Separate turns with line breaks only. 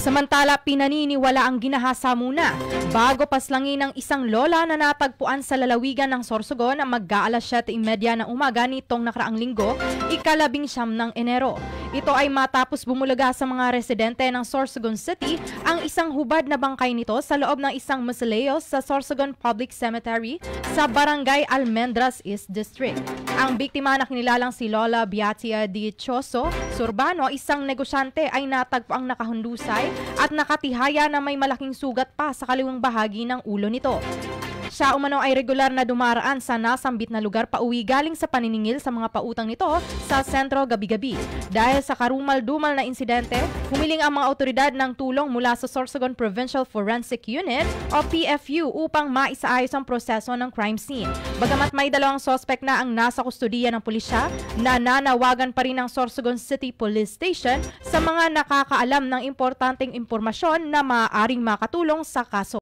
Samantala, pinaniniwala ang ginahasa muna bago paslangin ng isang lola na natagpuan sa lalawigan ng Sorsogon na mag-aalas 7:30 ng umaga nitong nakaraang linggo, ika-19 ng Enero. Ito ay matapos bumulaga sa mga residente ng Sorsogon City ang isang hubad na bangkay nito sa loob ng isang mausoleum sa Sorsogon Public Cemetery sa Barangay Almendras East District. Ang biktima na kinilalang si Lola Beatia Dichoso Surbano, isang negosyante, ay natagpuang nakahundusay at nakatihaya na may malaking sugat pa sa kaliwang bahagi ng ulo nito. Siya umano ay regular na dumaraan sa nasambit na lugar pauwi galing sa paniningil sa mga pautang nito sa sentro gabi-gabi. Dahil sa karumal-dumal na insidente, humiling ang mga otoridad ng tulong mula sa Sorsogon Provincial Forensic Unit o PFU upang maisaayos ang proseso ng crime scene. Bagamat may 2 sospek na ang nasa kustudiya ng pulisya, nananawagan pa rin ang Sorsogon City Police Station sa mga nakakaalam ng importanteng impormasyon na maaaring makatulong sa kaso.